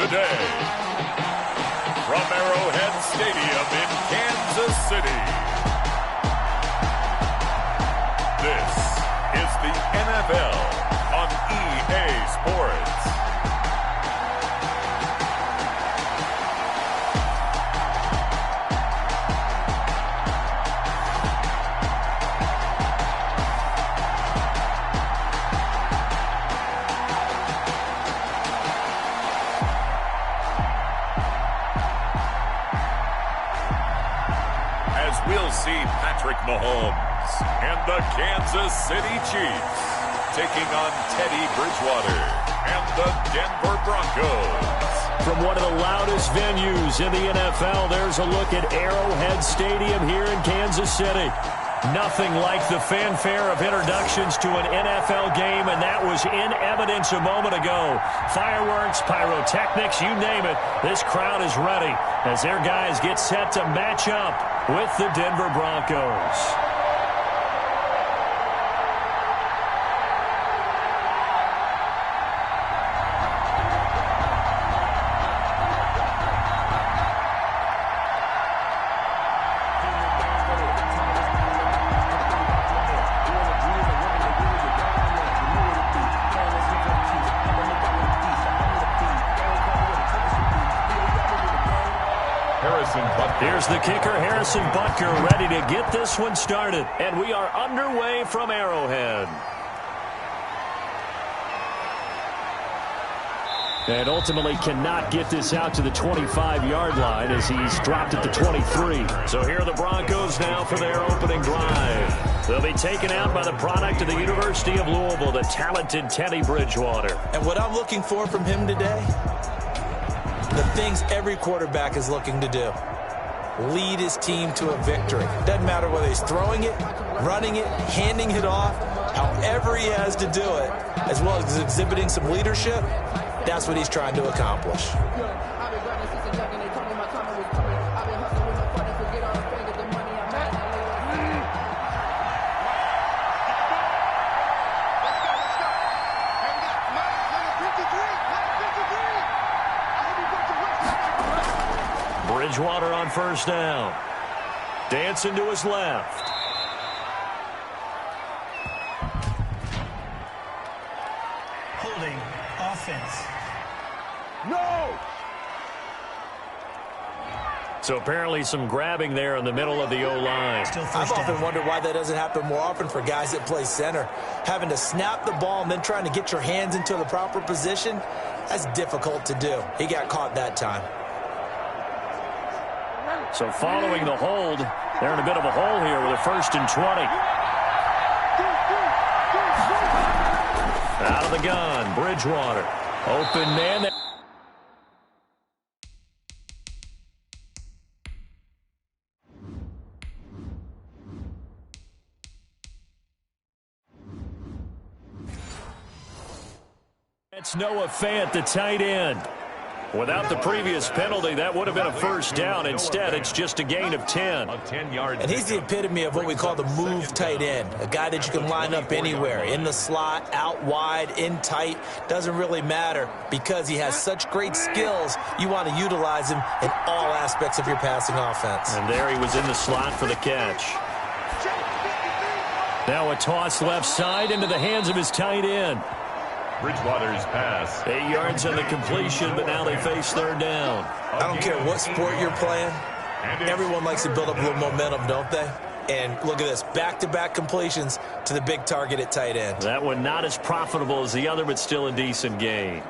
today, from Arrowhead Stadium in Kansas City, this is the NFL on EA Sports. We'll see Patrick Mahomes and the Kansas City Chiefs taking on Teddy Bridgewater and the Denver Broncos. From one of the loudest venues in the NFL, there's a look at Arrowhead Stadium here in Kansas City. Nothing like the fanfare of introductions to an NFL game, and that was in evidence a moment ago. Fireworks, pyrotechnics, you name it. This crowd is ready as their guys get set to match up with the Denver Broncos. Here's the kicker, Harrison Butker, ready to get this one started. And we are underway from Arrowhead. And ultimately cannot get this out to the 25-yard line as he's dropped at the 23. So here are the Broncos now for their opening drive. They'll be taken out by the product of the University of Louisville, the talented Teddy Bridgewater. And what I'm looking for from him today, the things every quarterback is looking to do. Lead his team to a victory. Doesn't matter whether he's throwing it, running it, handing it off, however he has to do it, as well as exhibiting some leadership, that's what he's trying to accomplish. Bridgewater on first down. Dancing to his left. Holding offense. No! So apparently some grabbing there in the middle of the O-line. I've often wondered why that doesn't happen more often for guys that play center. Having to snap the ball and then trying to get your hands into the proper position, that's difficult to do. He got caught that time. So following the hold, they're in a bit of a hole here with a 1st and 20. Out of the gun, Bridgewater. Open man. That's Noah Fant, the tight end. Without the previous penalty, that would have been a first down. Instead, it's just a gain of 10. And he's the epitome of what we call the move tight end, a guy that you can line up anywhere, in the slot, out wide, in tight. Doesn't really matter because he has such great skills. You want to utilize him in all aspects of your passing offense. And there he was in the slot for the catch. Now a toss left side into the hands of his tight end. Bridgewater's pass. 8 yards on the completion, but now they face third down. I don't care what sport you're playing. Everyone likes to build up a little momentum, don't they? And look at this, back-to-back completions to the big target at tight end. That one not as profitable as the other, but still a decent gain.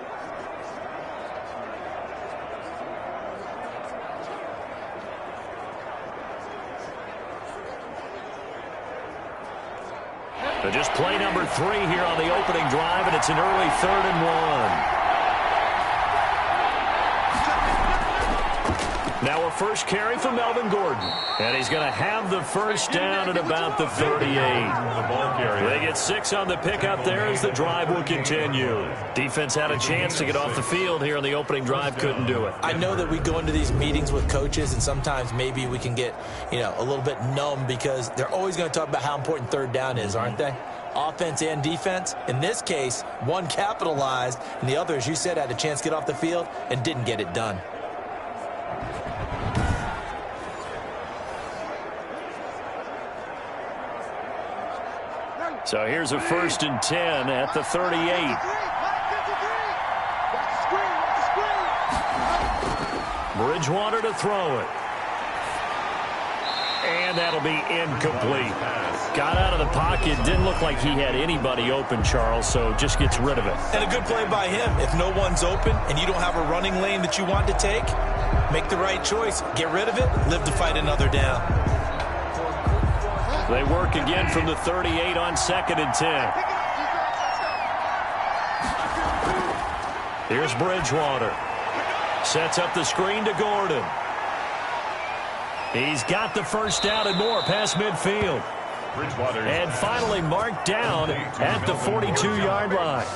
So just play number 3 here on the opening drive, and it's an early 3rd and 1. Now a first carry for Melvin Gordon. And he's going to have the first down at about the 38. They get 6 on the pickup there as the drive will continue. Defense had a chance to get off the field here on the opening drive, couldn't do it. I know that we go into these meetings with coaches, and sometimes maybe we can get, a little bit numb because they're always going to talk about how important third down is, aren't they? offense and defense. In this case, one capitalized, and the other, as you said, had a chance to get off the field and didn't get it done. So here's a 1st and 10 at the 38. Bridgewater to throw it. And that'll be incomplete. Got out of the pocket. Didn't look like he had anybody open, Charles, so just gets rid of it. And a good play by him. If no one's open and you don't have a running lane that you want to take, make the right choice. Get rid of it. Live to fight another down. They work again from the 38 on 2nd and 10. Here's Bridgewater. Sets up the screen to Gordon. He's got the first down and more past midfield. And finally marked down at the 42-yard line.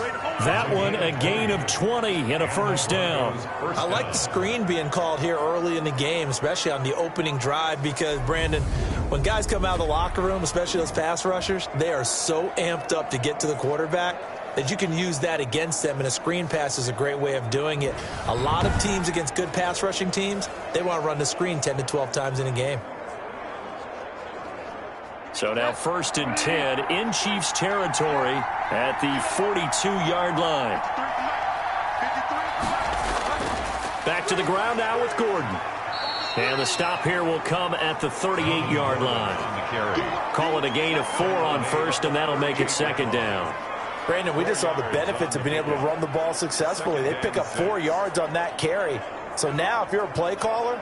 That one a gain of 20 and a first down. I like the screen being called here early in the game, especially on the opening drive, because, Brandon, when guys come out of the locker room, especially those pass rushers, they are so amped up to get to the quarterback that you can use that against them, and a screen pass is a great way of doing it. A lot of teams against good pass rushing teams, they want to run the screen 10 to 12 times in a game. So now 1st and 10 in Chiefs territory at the 42-yard line. Back to the ground now with Gordon. And the stop here will come at the 38-yard line. Call it a gain of 4 on 1st, and that'll make it 2nd down. Brandon, we just saw the benefits of being able to run the ball successfully. They pick up 4 yards on that carry. So now if you're a play caller,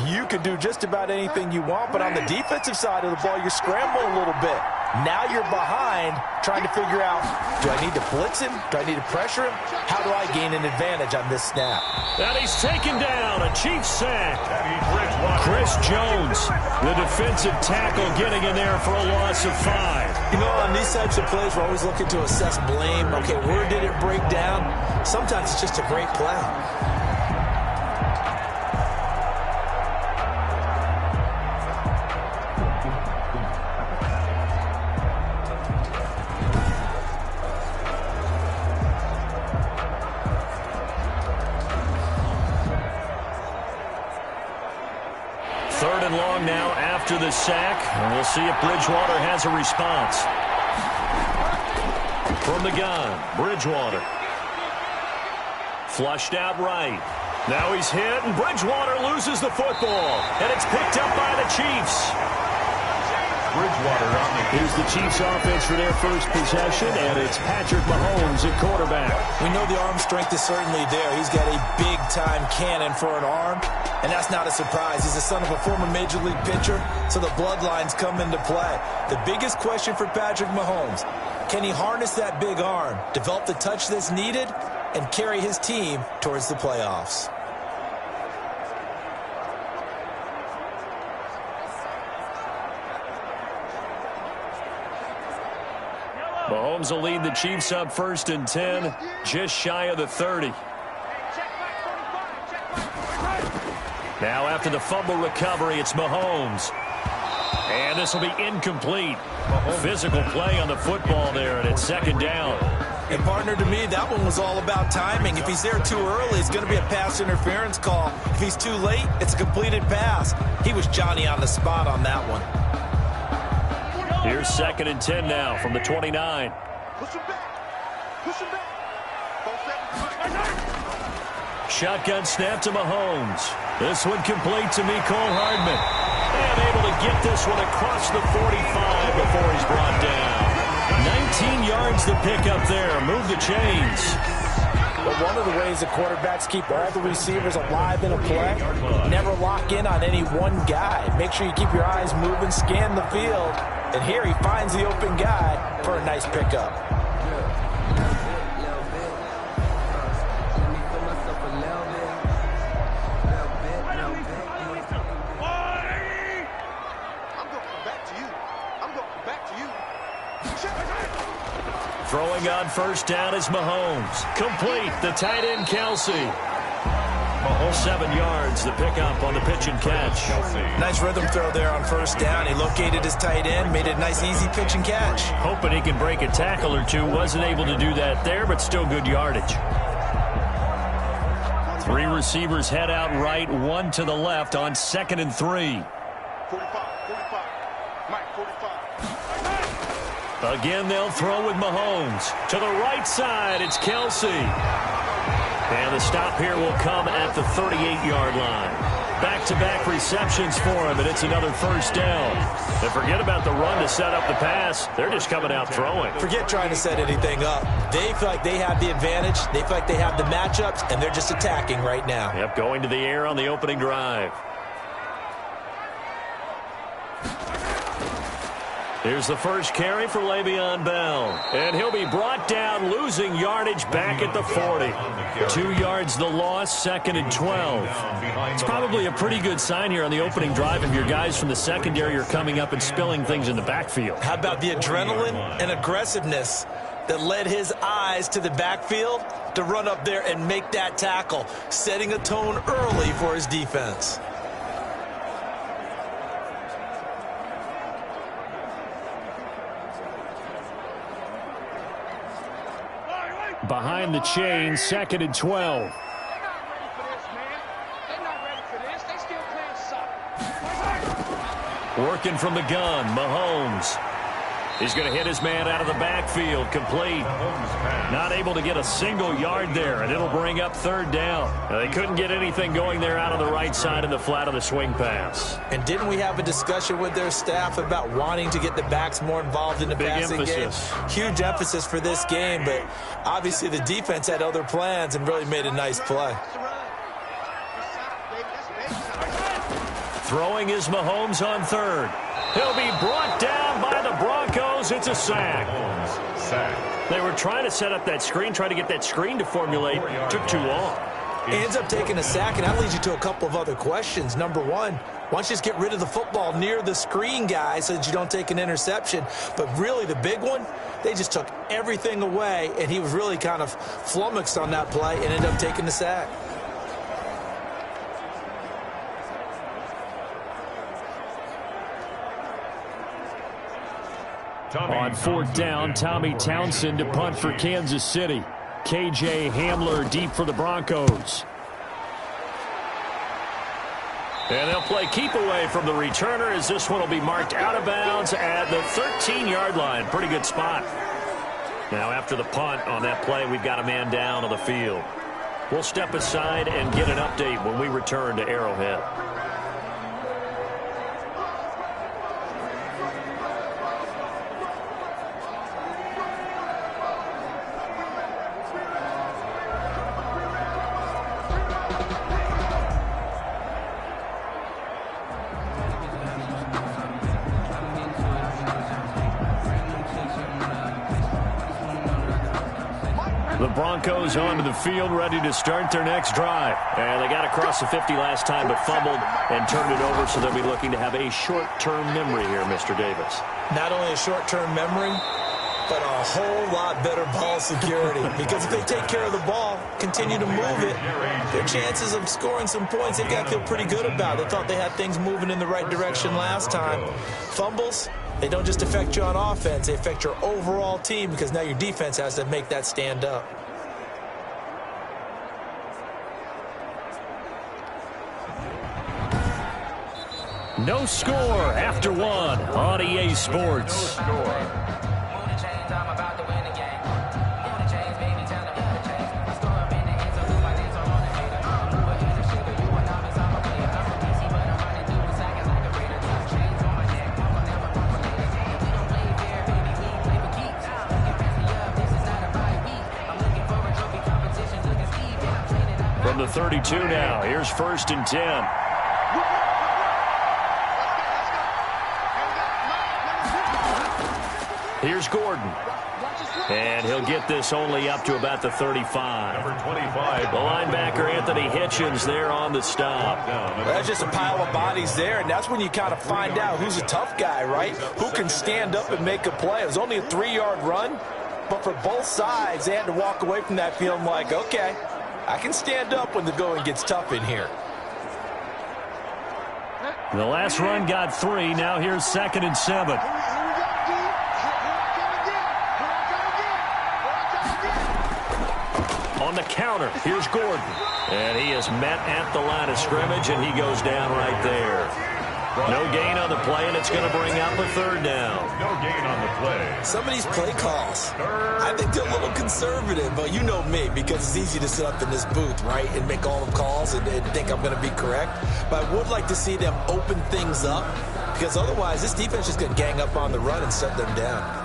you can do just about anything you want, but on the defensive side of the ball, you scramble a little bit. Now you're behind trying to figure out, do I need to blitz him? Do I need to pressure him? How do I gain an advantage on this snap? And he's taken down, a Chiefs sack. Chris Jones, the defensive tackle, getting in there for a loss of 5. You know, on these types of plays, we're always looking to assess blame. Okay, where did it break down? Sometimes it's just a great play. Long now after the sack, and we'll see if Bridgewater has a response. From the gun, Bridgewater. Flushed out right. Now he's hit, and Bridgewater loses the football, and it's picked up by the Chiefs. Bridgewater on the Here's the Chiefs offense for their first possession, and it's Patrick Mahomes at quarterback. We know the arm strength is certainly there. He's got a big-time cannon for an arm, and that's not a surprise. He's the son of a former Major League pitcher, so the bloodlines come into play. The biggest question for Patrick Mahomes, can he harness that big arm, develop the touch that's needed, and carry his team towards the playoffs? Mahomes will lead the Chiefs up 1st and 10, just shy of the 30. Now after the fumble recovery, it's Mahomes. And this will be incomplete. Physical play on the football there, and it's 2nd down. And, partner, to me, that one was all about timing. If he's there too early, it's going to be a pass interference call. If he's too late, it's a completed pass. He was Johnny on the spot on that one. Here's 2nd and 10 now from the 29. Push him back. Push him back. Shotgun snap to Mahomes. This one complete to Mecole Hardman. And able to get this one across the 45 before he's brought down. 19 yards to pick up there. Move the chains. But one of the ways the quarterbacks keep all the receivers alive in a play, never lock in on any one guy. Make sure you keep your eyes moving, scan the field. And here he finds the open guy for a nice pickup. Throwing on 1st down is Mahomes. Complete, the tight end Kelsey. All 7 yards, the pickup on the pitch and catch. Nice rhythm throw there on first down. He located his tight end, made it a nice, easy pitch and catch. Hoping he can break a tackle or two. Wasn't able to do that there, but still good yardage. 3 receivers head out right, 1 to the left on 2nd and 3. 45. Mike, 45. Again, they'll throw with Mahomes. To the right side, it's Kelsey. And the stop here will come at the 38-yard line. Back-to-back receptions for him, and it's another first down. And forget about the run to set up the pass. They're just coming out throwing. Forget trying to set anything up. They feel like they have the advantage. They feel like they have the matchups, and they're just attacking right now. Yep, going to the air on the opening drive. Here's the first carry for Le'Veon Bell. And he'll be brought down, losing yardage back at the 40. 2 yards the loss, 2nd and 12. It's probably a pretty good sign here on the opening drive if your guys from the secondary are coming up and spilling things in the backfield. How about the adrenaline and aggressiveness that led his eyes to the backfield to run up there and make that tackle, setting a tone early for his defense. Behind the chain, 2nd and 12. Working from the gun, Mahomes. He's going to hit his man out of the backfield, complete. Not able to get a single yard there, and it'll bring up 3rd down. They couldn't get anything going there out on the right side of the flat of the swing pass. And didn't we have a discussion with their staff about wanting to get the backs more involved in the passing game? Huge emphasis for this game, but obviously the defense had other plans and really made a nice play. Throwing is Mahomes on 3rd. He'll be brought down by the Broncos. It's a sack. They were trying to set up that screen, trying to get that screen to formulate. Took too long. He ends up taking a sack, and that leads you to a couple of other questions. Number one, why don't you just get rid of the football near the screen guy so that you don't take an interception? But really the big one, they just took everything away, and he was really kind of flummoxed on that play and ended up taking the sack. On 4th down, Tommy Townsend to punt for Kansas City. KJ Hamler deep for the Broncos. And they'll play keep away from the returner as this one will be marked out of bounds at the 13-yard line. Pretty good spot. Now after the punt on that play, we've got a man down on the field. We'll step aside and get an update when we return to Arrowhead. The Broncos onto the field, ready to start their next drive. And they got across the 50 last time, but fumbled and turned it over, so they'll be looking to have a short-term memory here, Mr. Davis. Not only a short-term memory, but a whole lot better ball security. Because if they take care of the ball, continue to move it, their chances of scoring some points, they've got to feel pretty good about. They thought they had things moving in the right direction last time. Fumbles, they don't just affect you on offense, they affect your overall team because now your defense has to make that stand up. No score after 1 on EA Sports. From the 32 now, here's 1st and 10. Here's Gordon. And he'll get this only up to about the 35. Number 25. The linebacker, Anthony Hitchens, there on the stop. Well, that's just a pile of bodies there, and that's when you kind of find out who's a tough guy, right? Who can stand up and make a play. It was only a 3-yard run, but for both sides, they had to walk away from that feeling like, okay, I can stand up when the going gets tough in here. The last run got 3. Now here's 2nd and 7. On the counter, here's Gordon. And he is met at the line of scrimmage, and he goes down right there. No gain on the play, and it's going to bring up a 3rd down. No gain on the play. Some of these play calls, I think they're a little conservative, but you know me, because it's easy to sit up in this booth, right, and make all the calls and think I'm going to be correct. But I would like to see them open things up, because otherwise this defense is going to gang up on the run and shut them down.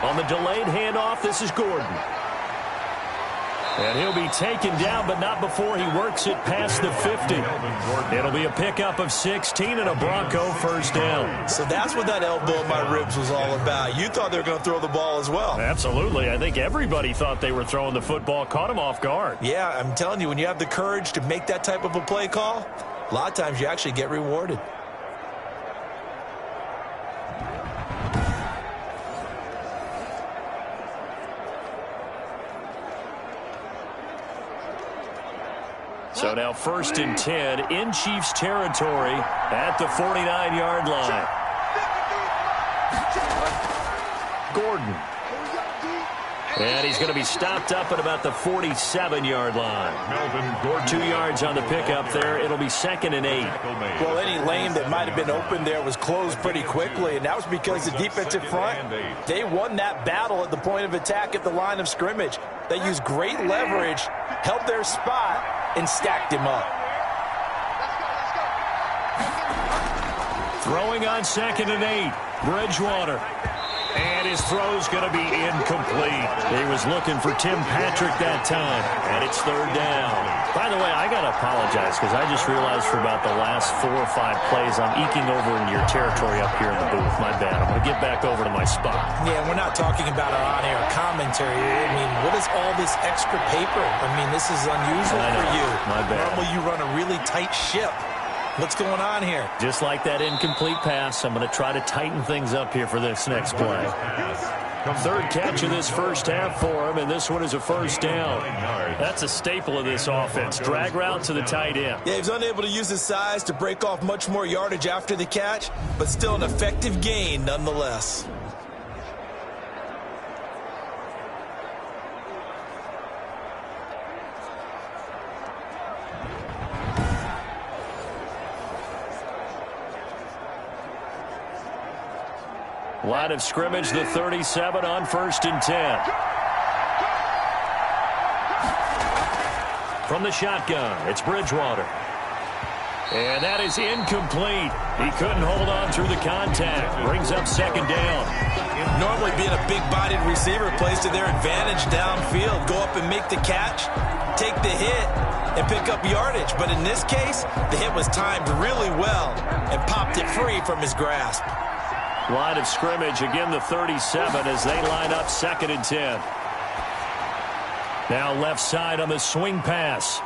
On the delayed handoff, this is Gordon. And he'll be taken down, but not before he works it past the 50. It'll be a pickup of 16 and a Bronco 1st down. So that's what that elbow in my ribs was all about. You thought they were going to throw the ball as well. Absolutely. I think everybody thought they were throwing the football, caught him off guard. Yeah, I'm telling you, when you have the courage to make that type of a play call, a lot of times you actually get rewarded. So now 1st and 10 in Chiefs territory at the 49-yard line. Gordon. And he's going to be stopped up at about the 47-yard line. 2 yards on the pickup there. It'll be 2nd and 8. Well, any lane that might have been open there was closed pretty quickly, and that was because the defensive front, they won that battle at the point of attack at the line of scrimmage. They used great leverage, held their spot, and stacked him up. Throwing on 2nd and 8. Bridgewater. And his throw's going to be incomplete. He was looking for Tim Patrick that time. And it's 3rd down. By the way, I got to apologize because I just realized for about the last 4 or 5 plays, I'm eking over into your territory up here in the booth. My bad. I'm going to get back over to my spot. Yeah, we're not talking about our on-air commentary. I mean, what is all this extra paper? I mean, this is unusual for you. My bad. Normally you run a really tight ship. What's going on here? Just like that incomplete pass, I'm going to try to tighten things up here for this next play. 3rd catch of this 1st half for him, and this one is a 1st down. That's a staple of this offense. Drag route to the tight end. Yeah, he was unable to use his size to break off much more yardage after the catch, but still an effective gain nonetheless. Line of scrimmage, the 37 on 1st and 10. From the shotgun, it's Bridgewater. And that is incomplete. He couldn't hold on through the contact. Brings up 2nd down. Normally being a big-bodied receiver plays to their advantage downfield. Go up and make the catch, take the hit, and pick up yardage. But in this case, the hit was timed really well and popped it free from his grasp. Line of scrimmage, again the 37 as they line up 2nd and 10. Now left side on the swing pass.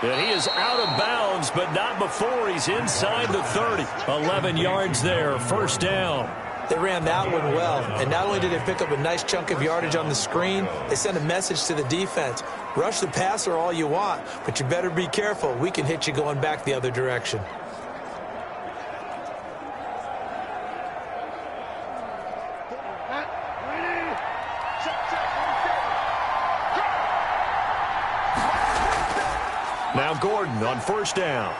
And he is out of bounds, but not before he's inside the 30. 11 yards there, 1st down. They ran that one well, and not only did they pick up a nice chunk of yardage on the screen, they sent a message to the defense. Rush the passer all you want, but you better be careful. We can hit you going back the other direction. Now Gordon on 1st down.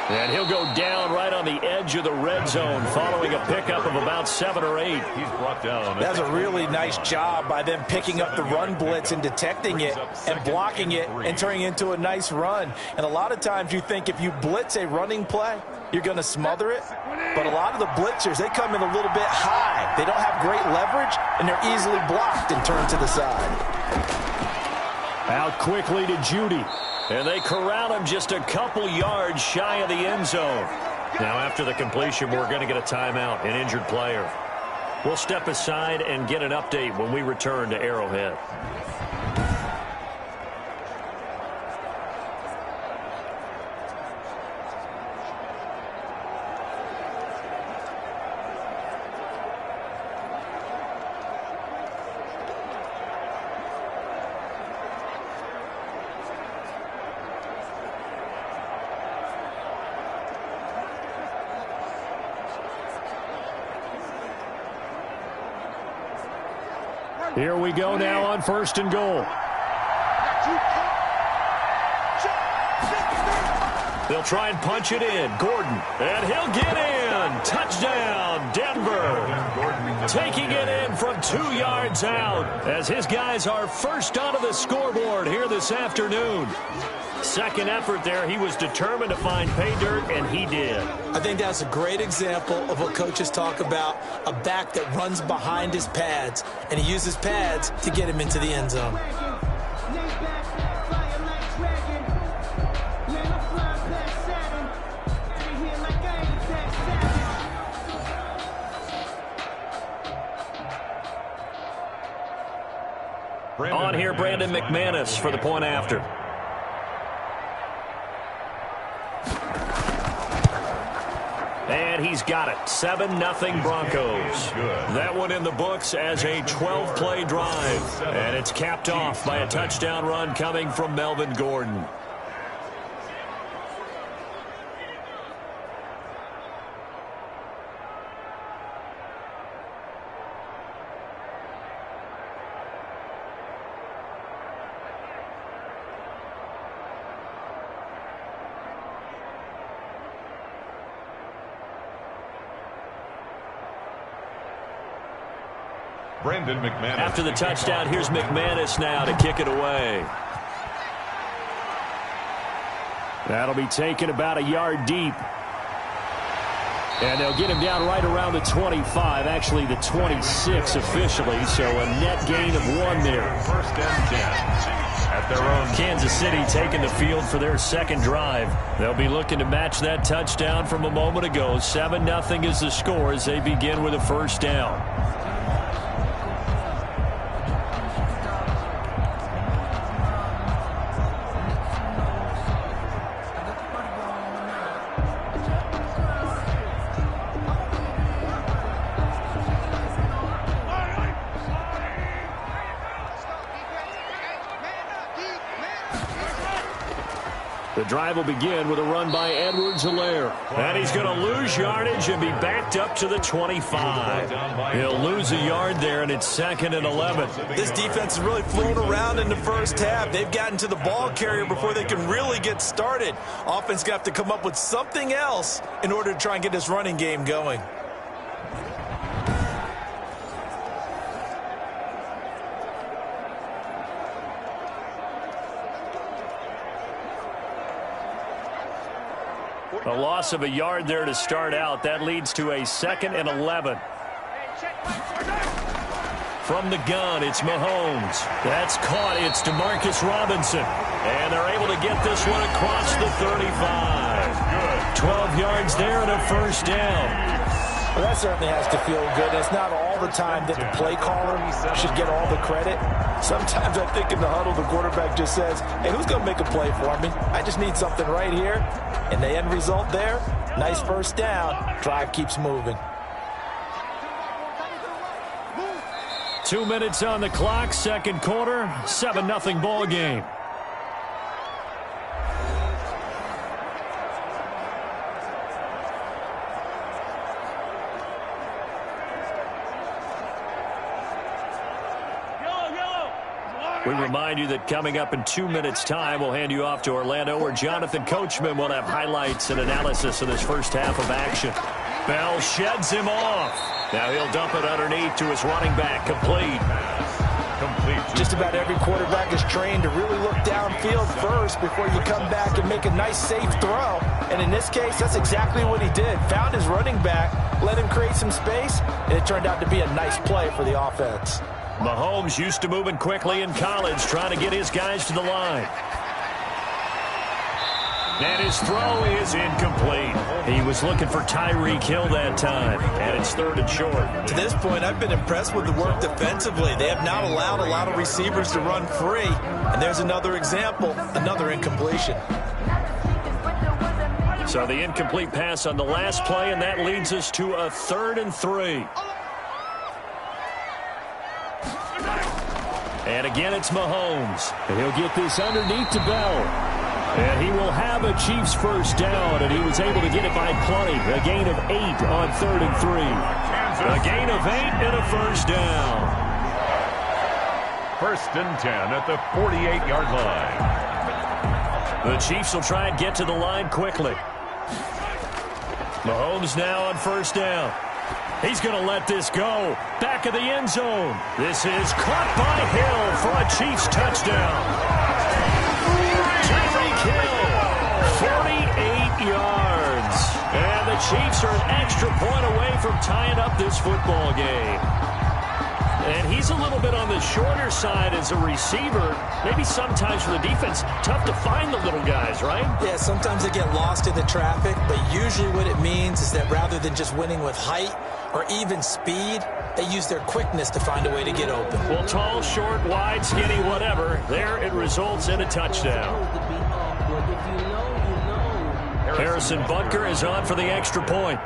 And he'll go down right on the edge of the red zone following a pickup of about 7 or 8. He's brought down. That's a really nice job by them picking up the run blitz and detecting it and blocking it and turning it into a nice run. And a lot of times you think if you blitz a running play, you're going to smother it. But a lot of the blitzers, they come in a little bit high. They don't have great leverage, and they're easily blocked and turned to the side. Out quickly to Judy. And they corral him just a couple yards shy of the end zone. Now after the completion, we're going to get a timeout, an injured player. We'll step aside and get an update when we return to Arrowhead. Here we go now on 1st and goal. They'll try and punch it in. Gordon, and he'll get in. Touchdown, Denver. Taking it in from 2 yards out as his guys are first onto the scoreboard here this afternoon. Second effort there, he was determined to find pay dirt, and he did. I think that's a great example of what coaches talk about, a back that runs behind his pads, and he uses pads to get him into the end zone. On here, Brandon McManus for the point after. And he's got it. 7-0 Broncos. That one in the books as a 12-play drive. And it's capped off by a touchdown run coming from Melvin Gordon. Brandon McManus. After the touchdown, here's McManus now to kick it away. That'll be taken about a yard deep. And they'll get him down right around the 25, actually the 26 officially, so a net gain of 1 there. 1st and 10 at their own. Kansas City taking the field for their second drive. They'll be looking to match that touchdown from a moment ago. 7-0 is the score as they begin with a first down. The drive will begin with a run by Edwards-Helaire. And he's going to lose yardage and be backed up to the 25. He'll lose a yard there, and it's 2nd and 11. This defense is really flown around in the first half. They've gotten to the ball carrier before they can really get started. Offense got to come up with something else in order to try and get this running game going. A loss of a yard there to start out. That leads to a 2nd and 11. From the gun, it's Mahomes. That's caught. It's Demarcus Robinson. And they're able to get this one across the 35. 12 yards there and a first down. Well, that certainly has to feel good. It's not all the time that the play caller should get all the credit. Sometimes I think in the huddle, the quarterback just says, hey, who's going to make a play for me? I just need something right here. And the end result there, nice first down. Drive keeps moving. 2 minutes on the clock, second quarter, 7-0 ball game. We remind you that coming up in 2 minutes' time, we'll hand you off to Orlando, where Jonathan Coachman will have highlights and analysis of this first half of action. Bell sheds him off. Now he'll dump it underneath to his running back. Complete. Just about every quarterback is trained to really look downfield first before you come back and make a nice, safe throw. And in this case, that's exactly what he did. Found his running back, let him create some space, and it turned out to be a nice play for the offense. Mahomes used to moving quickly in college, trying to get his guys to the line. And his throw is incomplete. He was looking for Tyreek Hill that time, and it's 3rd and short. To this point, I've been impressed with the work defensively. They have not allowed a lot of receivers to run free. And there's another example, another incompletion. So the incomplete pass on the last play, and that leads us to a 3rd and 3. And again, it's Mahomes. And he'll get this underneath to Bell. And he will have a Chiefs first down, and he was able to get it by plenty. A gain of 8 on 3rd and 3. A gain of 8 and a first down. 1st and 10 at the 48-yard line. The Chiefs will try and get to the line quickly. Mahomes now on 1st down. He's going to let this go. Back of the end zone. This is caught by Hill for a Chiefs touchdown. Tyreek Hill, 48 yards. And the Chiefs are an extra point away from tying up this football game. And he's a little bit on the shorter side as a receiver. Maybe sometimes for the defense, tough to find the little guys, right? Yeah, sometimes they get lost in the traffic, but usually what it means is that rather than just winning with height or even speed, they use their quickness to find a way to get open. Well, tall, short, wide, skinny, whatever, there it results in a touchdown. Harrison Butker is on for the extra point.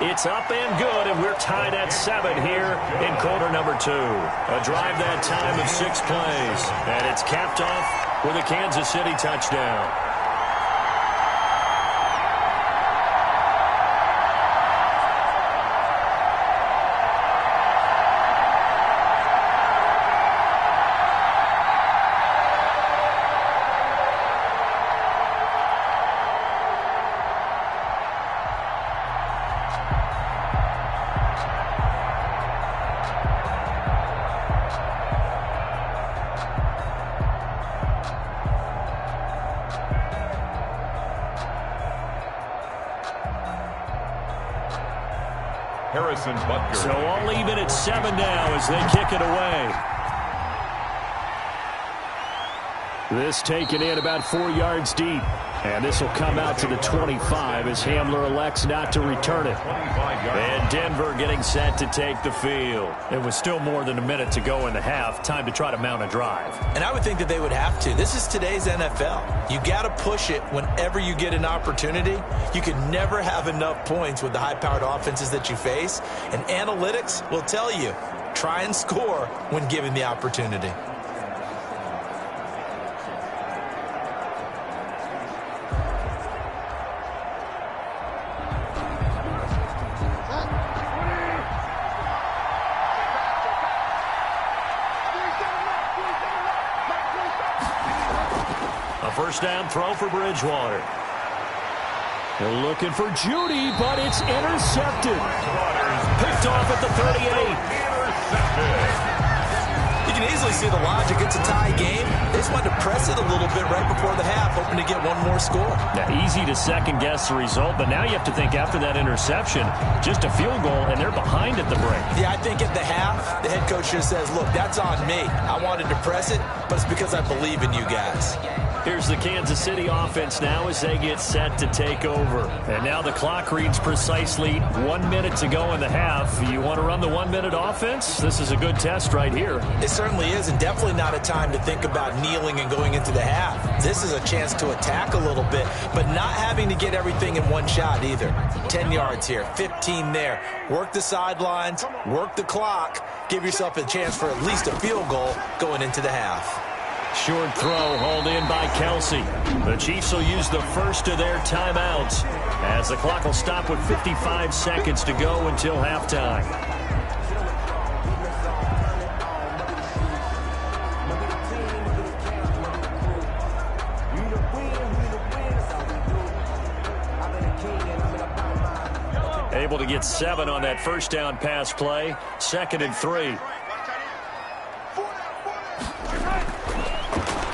It's up and good, and we're tied at 7 here in quarter number 2. A drive that time of 6 plays, and it's capped off with a Kansas City touchdown. Harrison Butker. So all even at 7 now as they kick it away. This taken in about 4 yards deep. And this will come out to the 25 as Hamler elects not to return it. And Denver getting set to take the field. It was still more than a minute to go in the half. Time to try to mount a drive. And I would think that they would have to. This is today's NFL. You got to push it whenever you get an opportunity. You can never have enough points with the high-powered offenses that you face. And analytics will tell you, try and score when given the opportunity. First down throw for Bridgewater. They're looking for Judy, but it's intercepted. Picked off at the 38. You can easily see the logic. It's a tie game. They just wanted to press it a little bit right before the half, hoping to get one more score. Now, easy to second-guess the result, but now you have to think after that interception, just a field goal, and they're behind at the break. Yeah, I think at the half, the head coach just says, look, that's on me. I wanted to press it, but it's because I believe in you guys. Here's the Kansas City offense now as they get set to take over. And now the clock reads precisely 1 minute to go in the half. You want to run the 1 minute offense? This is a good test right here. It certainly is, and definitely not a time to think about kneeling and going into the half. This is a chance to attack a little bit, but not having to get everything in one shot either. 10 yards here, 15 there. Work the sidelines, work the clock, give yourself a chance for at least a field goal going into the half. Short throw hauled in by Kelsey. The Chiefs will use the first of their timeouts as the clock will stop with 55 seconds to go until halftime. Able to get 7 on that first down pass play. 2nd and 3.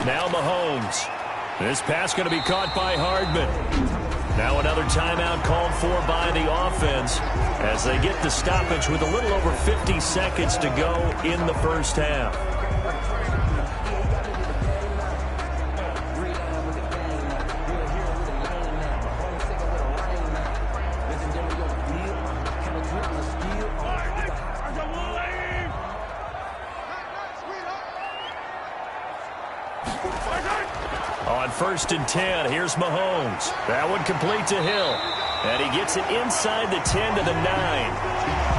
Now Mahomes. This pass going to be caught by Hardman. Now another timeout called for by the offense as they get the stoppage with a little over 50 seconds to go in the first half. On 1st and 10, here's Mahomes. That one complete to Hill. And he gets it inside the 10 to the 9.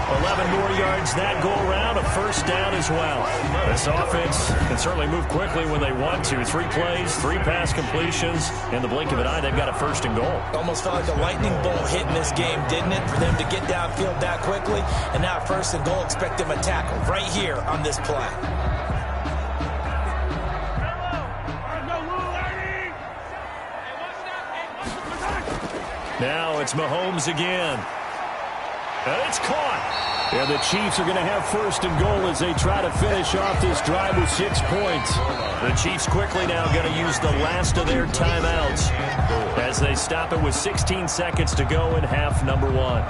11 more yards that go around, a first down as well. This offense can certainly move quickly when they want to. 3 plays, 3 pass completions. In the blink of an eye, they've got a first and goal. Almost felt like a lightning bolt hit in this game, didn't it? For them to get downfield that quickly. And now first and goal, expect them to tackle right here on this play. Now it's Mahomes again. And it's caught. And the Chiefs are going to have first and goal as they try to finish off this drive with 6 points. The Chiefs quickly now going to use the last of their timeouts as they stop it with 16 seconds to go in half number 1.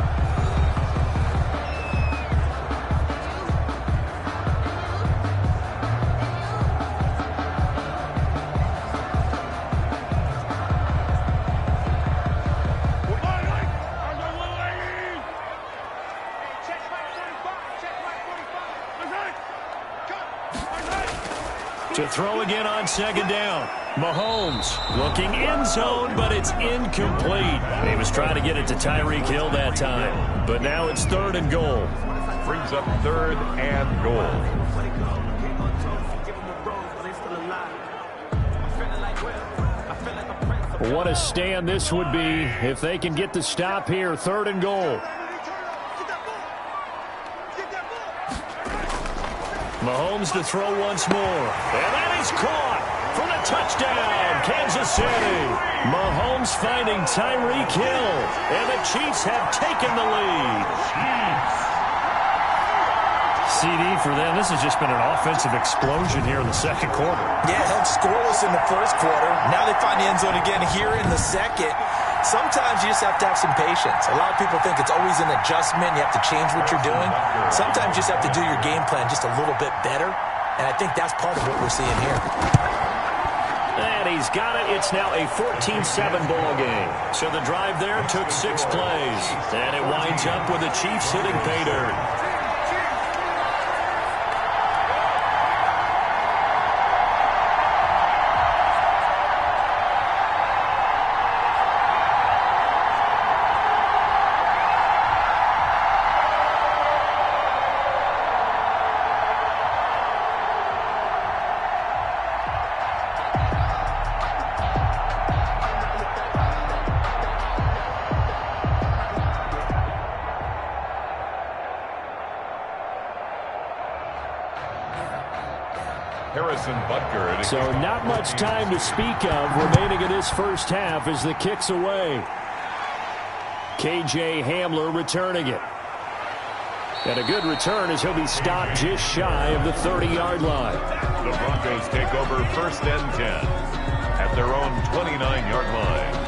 To throw again on second down. Mahomes looking end zone, but it's incomplete. He was trying to get it to Tyreek Hill that time. But now it's 3rd and goal. Brings up 3rd and goal. What a stand this would be if they can get the stop here. 3rd and goal. Mahomes to throw once more. And that is caught for the touchdown, Kansas City. Mahomes finding Tyreek Hill. And the Chiefs have taken the lead. CD for them. This has just been an offensive explosion here in the second quarter. Yeah, held scoreless in the first quarter. Now they find the end zone again here in the second. Sometimes you just have to have some patience. A lot of people think it's always an adjustment. You have to change what you're doing. Sometimes you just have to do your game plan just a little bit better. And I think that's part of what we're seeing here. And he's got it. It's now a 14-7 ball game. So the drive there took 6 plays. And it winds up with the Chiefs hitting pay dirt. So not much time to speak of remaining in this first half as the kick's away. KJ Hamler returning it. And a good return as he'll be stopped just shy of the 30-yard line. The Broncos take over 1st and 10 at their own 29-yard line.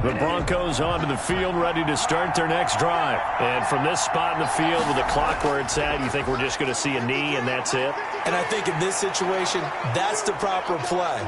The Broncos onto the field, ready to start their next drive. And from this spot in the field with the clock where it's at, you think we're just going to see a knee and that's it? And I think in this situation, that's the proper play.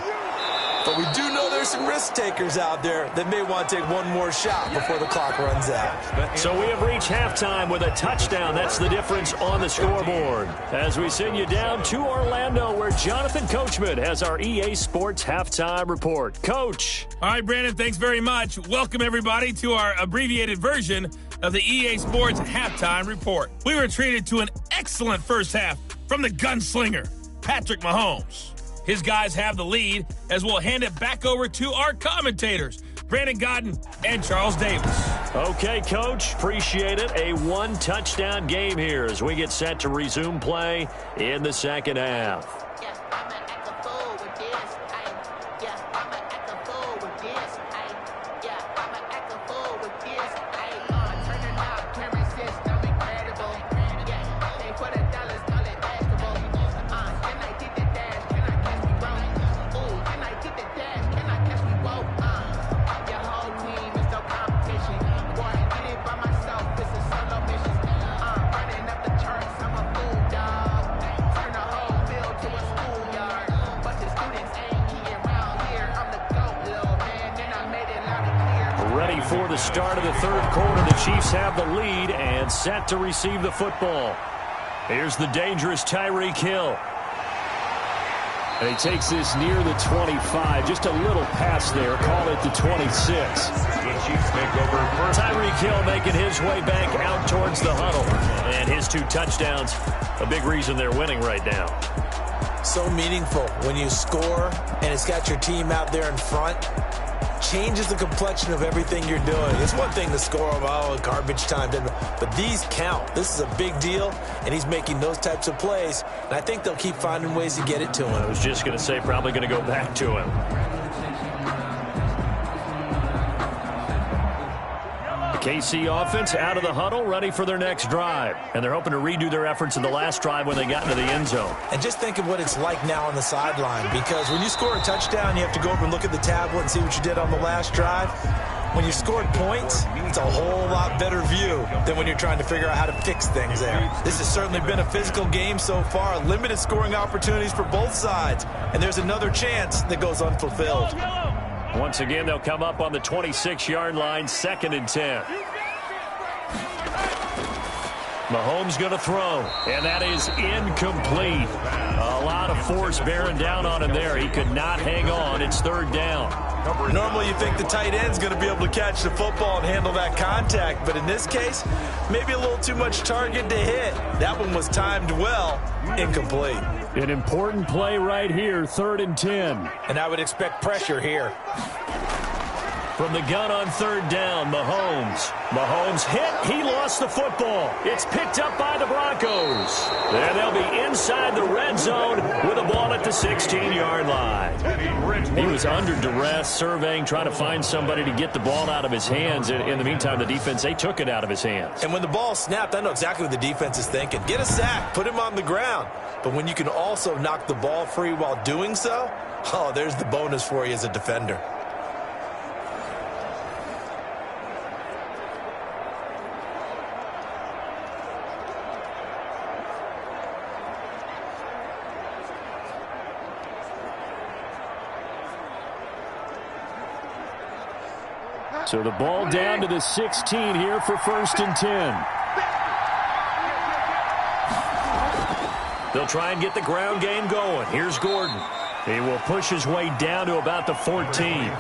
But we do know there's some risk takers out there that may want to take one more shot before the clock runs out. So we have reached halftime with a touchdown. That's the difference on the scoreboard. As we send you down to Orlando, where Jonathan Coachman has our EA Sports Halftime Report. Coach. All right, Brandon, thanks very much. Welcome, everybody, to our abbreviated version of the EA Sports Halftime Report. We were treated to an excellent first half from the gunslinger, Patrick Mahomes. His guys have the lead as we'll hand it back over to our commentators, Brandon Godden and Charles Davis. Okay, Coach, appreciate it. A 1-touchdown game here as we get set to resume play in the second half. For the start of the third quarter, the Chiefs have the lead and set to receive the football. Here's the dangerous Tyreek Hill. And he takes this near the 25. Just a little pass there. Call it the 26. Tyreek Hill making his way back out towards the huddle. And his 2 touchdowns, a big reason they're winning right now. So meaningful when you score and it's got your team out there in front. Changes the complexion of everything you're doing. It's one thing to score, garbage time, but these count. This is a big deal, and he's making those types of plays, and I think they'll keep finding ways to get it to him. I was just going to say probably going to go back to him. The KC offense out of the huddle, ready for their next drive. And they're hoping to redo their efforts in the last drive when they got into the end zone. And just think of what it's like now on the sideline, because when you score a touchdown, you have to go over and look at the tablet and see what you did on the last drive. When you scored points, it's a whole lot better view than when you're trying to figure out how to fix things there. This has certainly been a physical game so far, limited scoring opportunities for both sides, and there's another chance that goes unfulfilled. Once again, they'll come up on the 26-yard line, 2nd and 10. Mahomes going to throw, and that is incomplete. A lot of force bearing down on him there. He could not hang on. It's 3rd down. Normally you think the tight end's going to be able to catch the football and handle that contact, but in this case, maybe a little too much target to hit. That one was timed well, incomplete. An important play right here, 3rd and 10. And I would expect pressure here. From the gun on 3rd down, Mahomes. Mahomes hit. He lost the football. It's picked up by the Broncos. And they'll be inside the red zone with the ball at the 16-yard line. He was under duress, surveying, trying to find somebody to get the ball out of his hands. In the meantime, the defense, they took it out of his hands. And when the ball snapped, I know exactly what the defense is thinking. Get a sack. Put him on the ground. But when you can also knock the ball free while doing so, there's the bonus for you as a defender. So the ball down to the 16 here for 1st and 10. They'll try and get the ground game going. Here's Gordon. He will push his way down to about the 14.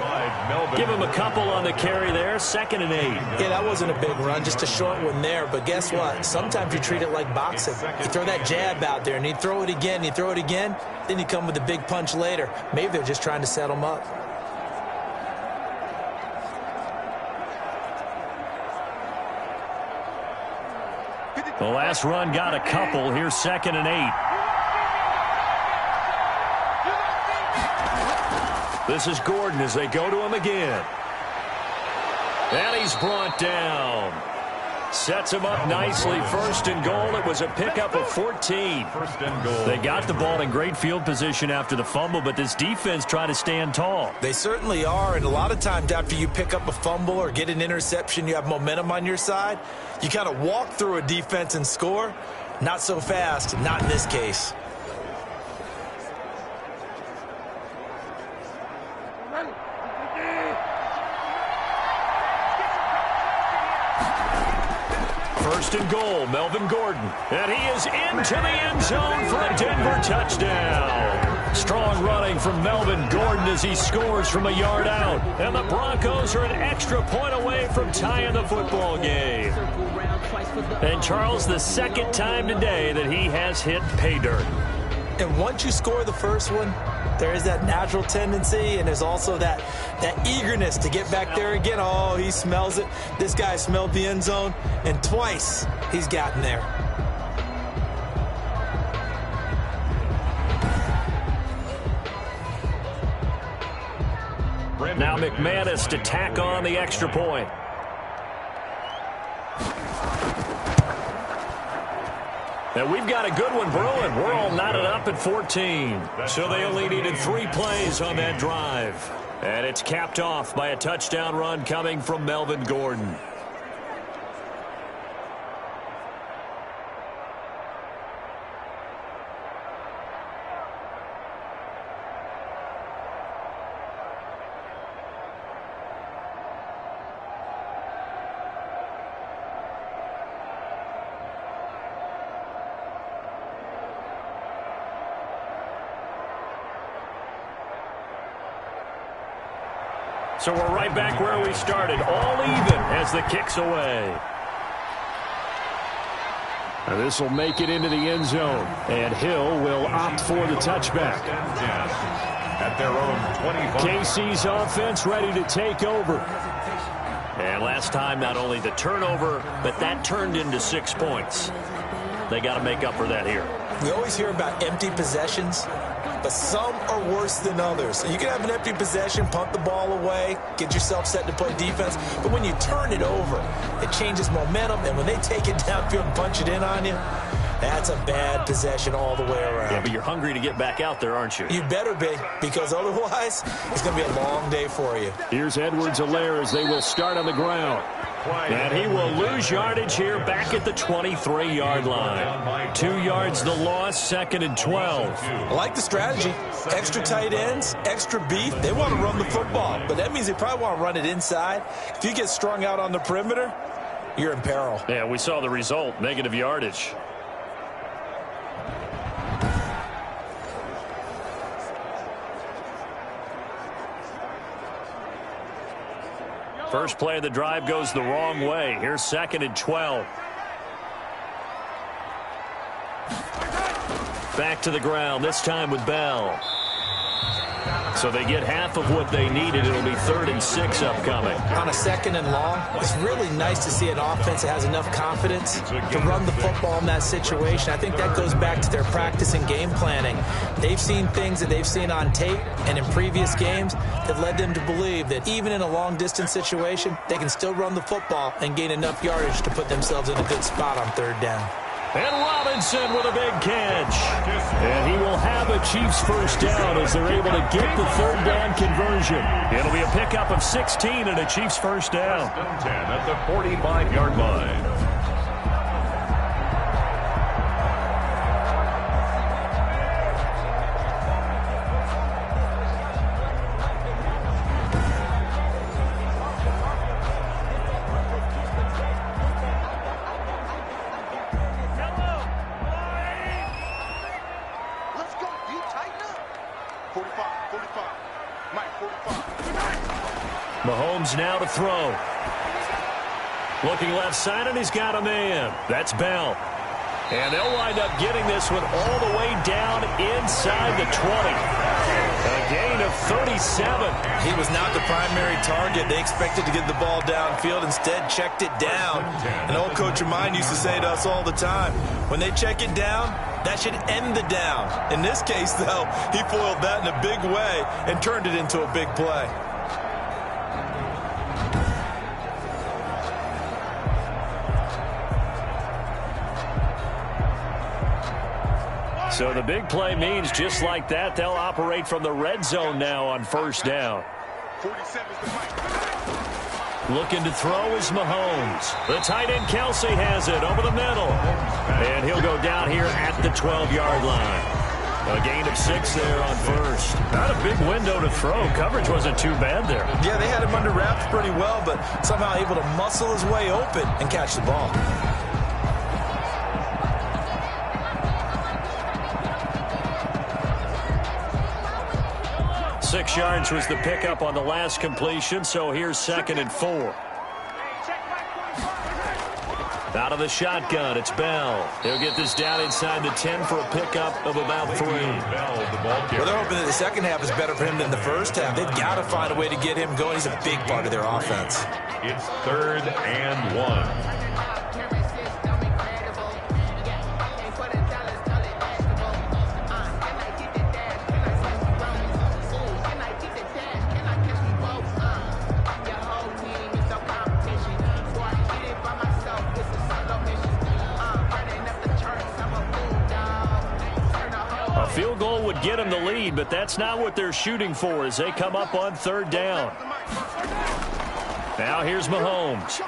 Give him a couple on the carry there. 2nd and 8. Yeah, that wasn't a big run, just a short one there. But guess what? Sometimes you treat it like boxing. You throw that jab out there, and you throw it again, you throw it again, then you come with a big punch later. Maybe they're just trying to set him up. The last run got a couple. Here's 2nd and 8. This is Gordon as they go to him again. And he's brought down. Sets him up nicely. 1st and goal. It was a pickup of 14. 1st and goal. They got the ball in great field position after the fumble, but this defense tried to stand tall. They certainly are, and a lot of times after you pick up a fumble or get an interception, you have momentum on your side. You kind of walk through a defense and score. Not so fast, not in this case. First and goal, Melvin Gordon. And he is into the end zone for a Denver touchdown. Strong running from Melvin Gordon as he scores from a yard out. And the Broncos are an extra point away from tying the football game. And Charles, the 2nd time today that he has hit pay dirt. And once you score the first one, there is that natural tendency, and there's also that eagerness to get back there again. Oh, he smells it. This guy smelled the end zone, and twice he's gotten there. Now McManus to tack on the extra point. And we've got a good one brewing. We're all knotted up at 14. So they only needed 3 plays on that drive. And it's capped off by a touchdown run coming from Melvin Gordon. So we're right back where we started, all even as the kick's away. And this will make it into the end zone, and Hill will opt for the touchback. At their own 25. KC's offense ready to take over. And last time, not only the turnover, but that turned into 6 points. They got to make up for that here. We always hear about empty possessions, but some are worse than others. So you can have an empty possession, punt the ball away, get yourself set to play defense, but when you turn it over, it changes momentum, and when they take it downfield and punch it in on you, that's a bad possession all the way around. Yeah, but you're hungry to get back out there, aren't you? You better be, because otherwise, it's going to be a long day for you. Here's Edwards-Helaire as they will start on the ground. And he will lose yardage here back at the 23-yard line. 2 yards the loss, 2nd and 12. I like the strategy. Extra tight ends, extra beef. They want to run the football, but that means they probably want to run it inside. If you get strung out on the perimeter, you're in peril. Yeah, we saw the result, negative yardage. First play of the drive goes the wrong way. Here's 2nd and 12. Back to the ground, this time with Bell. So they get half of what they needed. It'll be 3rd and 6 upcoming. On a 2nd and long, it's really nice to see an offense that has enough confidence to run the football in that situation. I think that goes back to their practice and game planning. They've seen things that they've seen on tape and in previous games that led them to believe that even in a long-distance situation, they can still run the football and gain enough yardage to put themselves in a good spot on 3rd down. And Robinson with a big catch. And he will have a Chiefs first down as they're able to get the 3rd down conversion. It'll be a pickup of 16 and a Chiefs first down. 10 at the 45-yard line. Mahomes now to throw. Looking left side, and he's got a man. That's Bell. And they'll wind up getting this one all the way down inside the 20. A gain of 37. He was not the primary target. They expected to get the ball downfield. Instead, checked it down. An old coach of mine used to say to us all the time, when they check it down, that should end the down. In this case, though, he foiled that in a big way and turned it into a big play. So the big play means just like that, they'll operate from the red zone now on 1st down. Looking to throw is Mahomes. The tight end Kelsey has it over the middle. And he'll go down here at the 12-yard line. A gain of 6 there on 1st. Not a big window to throw. Coverage wasn't too bad there. Yeah, they had him under wraps pretty well, but somehow able to muscle his way open and catch the ball. 6 yards was the pickup on the last completion, so here's 2nd and 4. Out of the shotgun, it's Bell. He'll get this down inside the 10 for a pickup of about 3. Well, they're hoping that the second half is better for him than the first half. They've got to find a way to get him going. He's a big part of their offense. It's 3rd and 1. Field goal would get them the lead, but that's not what they're shooting for as they come up on 3rd down. Now here's Mahomes.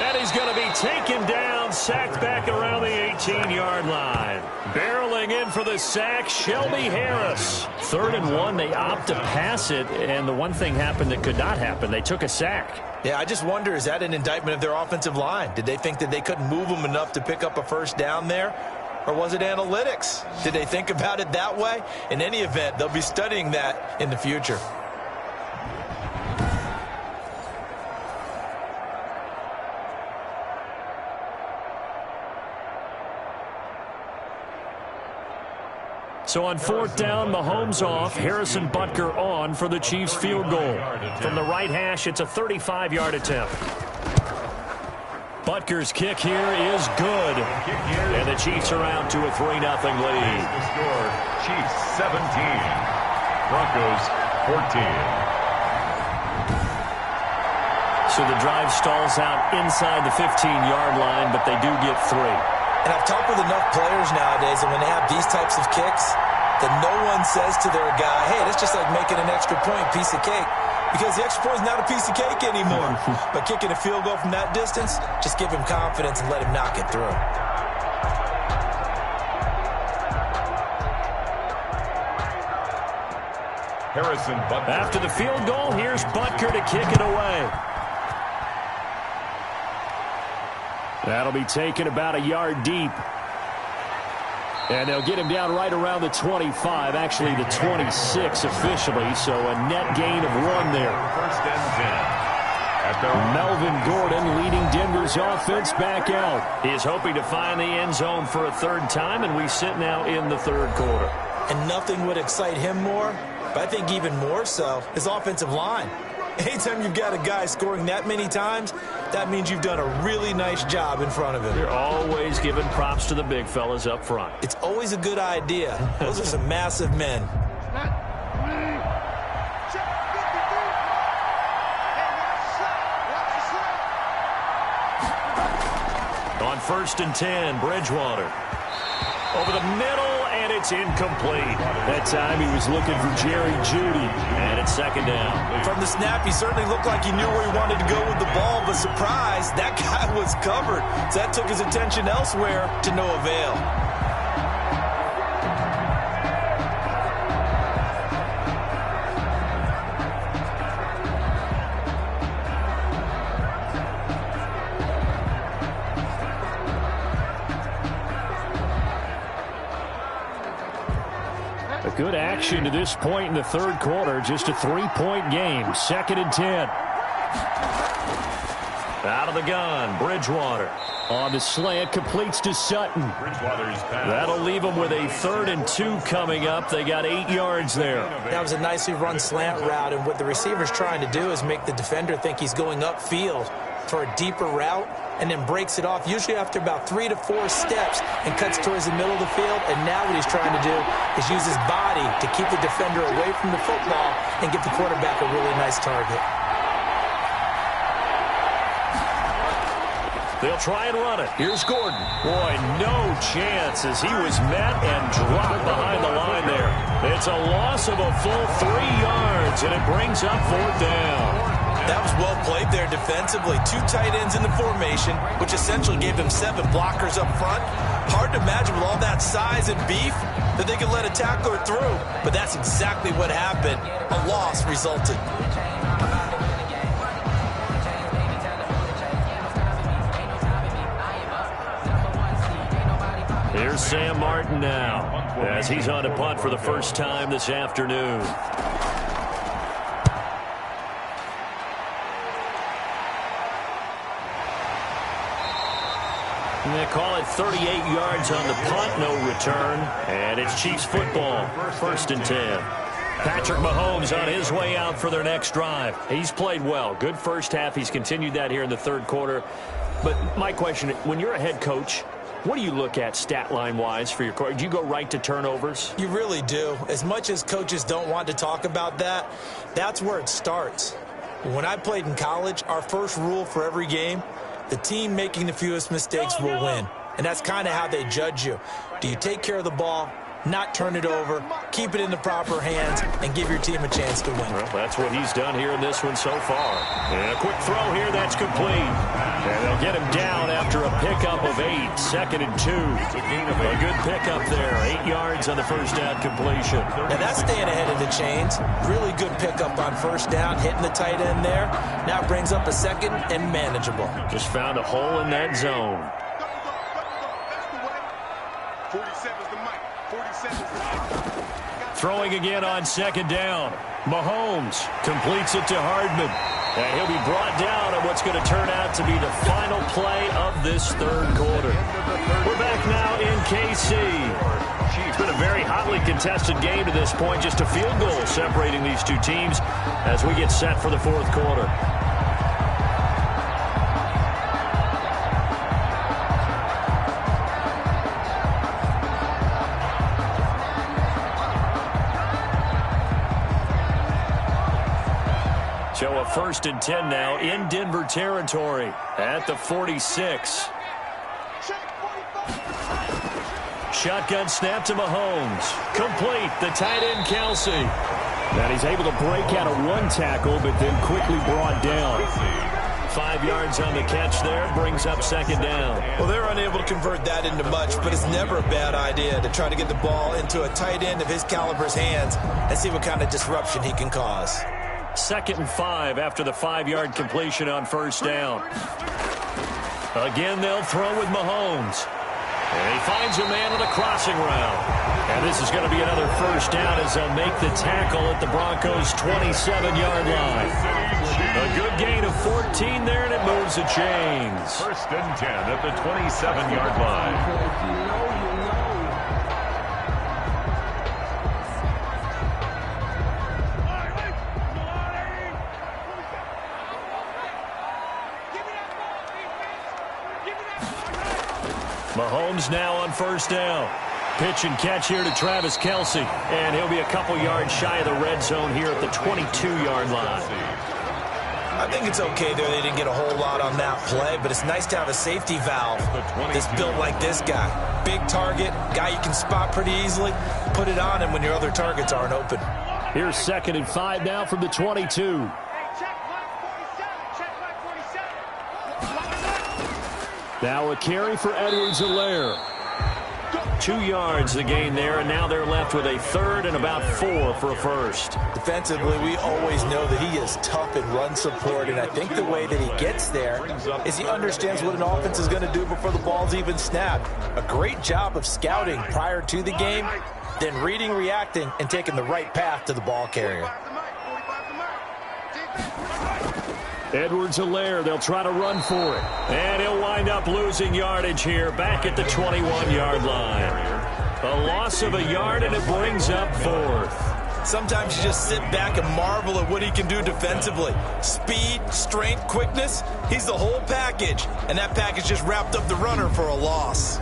And he's going to be taken down, sacked back around the 18-yard line. Barreling in for the sack, Shelby Harris. 3rd and 1, they opt to pass it, and the one thing happened that could not happen. They took a sack. Yeah, I just wonder, is that an indictment of their offensive line? Did they think that they couldn't move them enough to pick up a first down there? Or was it analytics? Did they think about it that way? In any event, they'll be studying that in the future. So on 4th down, Mahomes off, Harrison Butker on for the Chiefs field goal. From the right hash, it's a 35-yard attempt. Butker's kick here is good. And the Chiefs are out to a 3-0 lead. The score, Chiefs 17, Broncos 14. So the drive stalls out inside the 15-yard line, but they do get 3. And I've talked with enough players nowadays, and when they have these types of kicks, that no one says to their guy, hey, that's just like making an extra point, piece of cake. Because the extra point is not a piece of cake anymore. But kicking a field goal from that distance, just give him confidence and let him knock it through. Harrison Butker. After the field goal, here's Butker to kick it away. That'll be taken about a yard deep. And they'll get him down right around the 25, actually the 26 officially, so a net gain of 1 there. First and 10. Melvin Gordon leading Denver's offense back out. He is hoping to find the end zone for a 3rd time, and we sit now in the 3rd quarter. And nothing would excite him more, but I think even more so, his offensive line. Anytime you've got a guy scoring that many times, that means you've done a really nice job in front of him. You're always giving props to the big fellas up front. It's always a good idea. Those are some massive men. On 1st and 10, Bridgewater. Over the middle, and it's incomplete. That time he was looking for Jerry Jeudy, and it's 2nd down. From the snap, he certainly looked like he knew where he wanted to go with the ball, but surprise, that guy was covered. So that took his attention elsewhere to no avail. Good action to this point in the 3rd quarter. Just a 3-point game. 2nd and 10. Out of the gun, Bridgewater. On the slant, completes to Sutton. Bridgewater's pass. That'll leave them with a 3rd and 2 coming up. They got 8 yards there. That was a nicely run slant route, and what the receiver's trying to do is make the defender think he's going upfield for a deeper route, and then breaks it off, usually after about 3 to 4 steps, and cuts towards the middle of the field. And now what he's trying to do is use his body to keep the defender away from the football and give the quarterback a really nice target. They'll try and run it. Here's Gordon. Boy, no chance as he was met and dropped behind the line there. It's a loss of a full 3 yards, and it brings up 4th down. That was well played there defensively. 2 tight ends in the formation, which essentially gave them 7 blockers up front. Hard to imagine with all that size and beef that they could let a tackler through. But that's exactly what happened. A loss resulted. Here's Sam Martin now as he's on to punt for the first time this afternoon. And they call it 38 yards on the punt, no return. And it's Chiefs football, 1st and 10. Patrick Mahomes on his way out for their next drive. He's played well. Good first half. He's continued that here in the 3rd quarter. But my question, when you're a head coach, what do you look at stat line-wise for your coach? Do you go right to turnovers? You really do. As much as coaches don't want to talk about that, that's where it starts. When I played in college, our first rule for every game, the team making the fewest mistakes will win. And that's kind of how they judge you. Do you take care of the ball, not turn it over, keep it in the proper hands, and give your team a chance to win? Well, that's what he's done here in this one so far. And a quick throw here, that's complete. And they'll get him down after a pickup of 8. 2nd and 2. A good pickup there. 8 yards on the first down completion. Now that's staying ahead of the chains. Really good pickup on first down, hitting the tight end there. Now brings up a 2nd and manageable. Just found a hole in that zone. 47's the mic. 47's the mic. Throwing again on 2nd down. Mahomes completes it to Hardman. And he'll be brought down on what's going to turn out to be the final play of this third quarter. We're back now in KC. It's been a very hotly contested game to this point. Just a field goal separating these two teams as we get set for the fourth quarter. So a 1st and 10 now in Denver territory at the 46. Shotgun snap to Mahomes. Complete. The tight end, Kelsey. And he's able to break out of one tackle, but then quickly brought down. 5 yards on the catch there. Brings up 2nd down. Well, they're unable to convert that into much, but it's never a bad idea to try to get the ball into a tight end of his caliber's hands and see what kind of disruption he can cause. 2nd and 5 after the 5-yard completion on 1st down. Again, they'll throw with Mahomes. And he finds a man on the crossing route. And this is going to be another 1st down as they'll make the tackle at the Broncos' 27-yard line. A good gain of 14 there, and it moves the chains. 1st and 10 at the 27-yard line. Mahomes now on 1st down. Pitch and catch here to Travis Kelsey. And he'll be a couple yards shy of the red zone here at the 22-yard line. I think it's okay there. They didn't get a whole lot on that play, but it's nice to have a safety valve that's built like this guy. Big target, guy you can spot pretty easily. Put it on him when your other targets aren't open. Here's 2nd and 5 now from the 22. Now a carry for Edwards-Helaire. 2 yards the gain there, and now they're left with a 3rd and about 4 for a 1st. Defensively, we always know that he is tough in run support, and I think the way that he gets there is he understands what an offense is going to do before the ball's even snapped. A great job of scouting prior to the game, then reading, reacting, and taking the right path to the ball carrier. Edwards-Helaire, they'll try to run for it. And he'll wind up losing yardage here back at the 21-yard line. A loss of a yard, and it brings up 4th. Sometimes you just sit back and marvel at what he can do defensively. Speed, strength, quickness, he's the whole package. And that package just wrapped up the runner for a loss.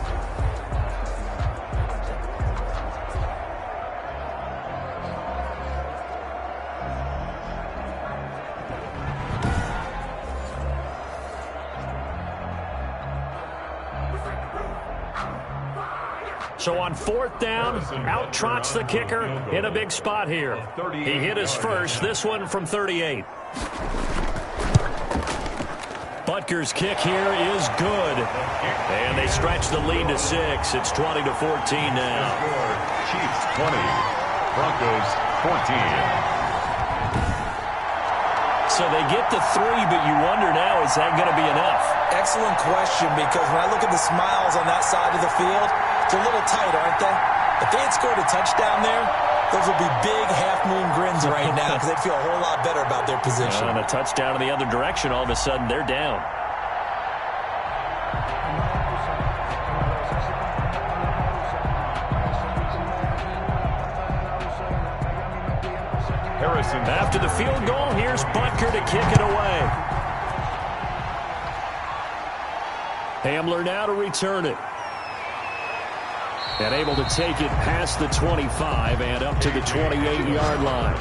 So on 4th down, out trots the kicker in a big spot here. He hit his first, this one from 38. Butker's kick here is good. And they stretch the lead to 6. It's 20-14 now. Chiefs 20, Broncos 14. So they get the 3, but you wonder now, is that going to be enough? Excellent question, because when I look at the smiles on that side of the field, they're a little tight, aren't they? If they had scored a touchdown there, those would be big half-moon grins right now because they'd feel a whole lot better about their position. And a touchdown in the other direction, all of a sudden they're down. Harrison. After the field goal, here's Butker to kick it away. Hamler now to return it. And able to take it past the 25 and up to the 28-yard line.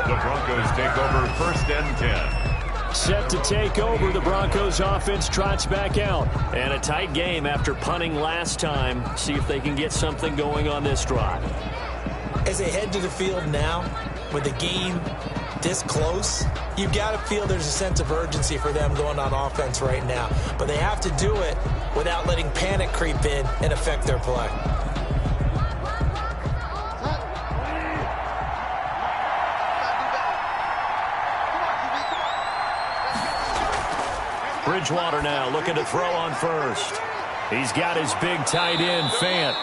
The Broncos take over 1st and 10. Set to take over, the Broncos offense trots back out. And a tight game after punting last time. See if they can get something going on this drive. As they head to the field now, with the game this close, you've got to feel there's a sense of urgency for them going on offense right now. But they have to do it without letting panic creep in and affect their play. Bridgewater now looking to throw on 1st. He's got his big tight end, Fant.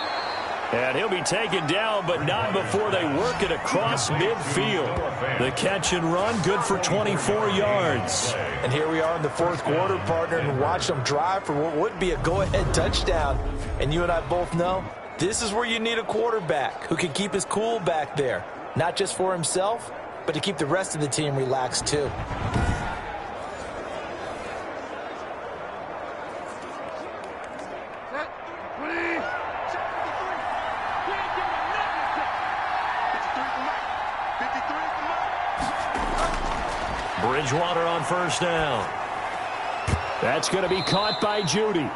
And he'll be taken down, but not before they work it across midfield. The catch and run, good for 24 yards. And here we are in the fourth quarter, partner, and watch them drive for what would be a go-ahead touchdown. And you and I both know this is where you need a quarterback who can keep his cool back there. Not just for himself, but to keep the rest of the team relaxed too. Bridgewater on first down. That's going to be caught by Judy.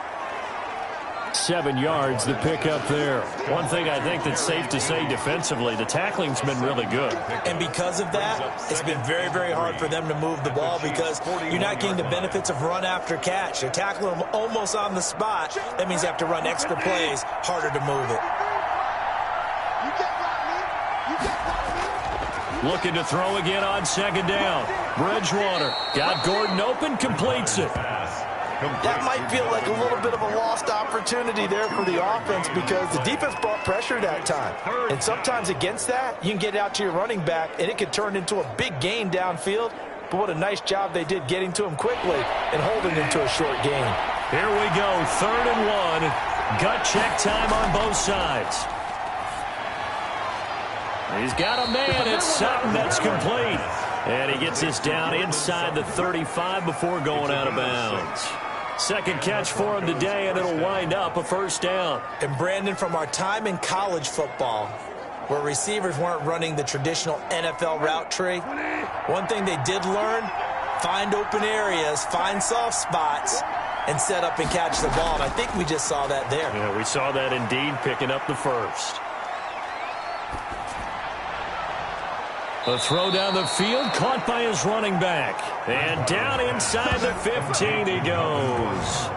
7 yards, the pickup there. One thing I think that's safe to say defensively, the tackling's been really good. And because of that, it's been very, very hard for them to move the ball because you're not getting the benefits of run after catch. You're tackling them almost on the spot. That means you have to run extra plays, harder to move it. Looking to throw again on second down. Bridgewater got Gordon open, completes it. That might feel like a little bit of a lost opportunity there for the offense because the defense brought pressure that time. And sometimes against that, you can get out to your running back, and it could turn into a big gain downfield. But what a nice job they did getting to him quickly and holding him to a short gain. Here we go, 3rd and 1. Gut check time on both sides. He's got a man. It's Sutton that's complete. And he gets this down inside the 35 before going out of bounds. Second catch for him today, and it'll wind up a first down. And Brandon, from our time in college football, where receivers weren't running the traditional NFL route tree, one thing they did learn, find open areas, find soft spots, and set up and catch the ball. And I think we just saw that there. Yeah, we saw that indeed, picking up the first. A throw down the field, caught by his running back. And down inside the 15 he goes.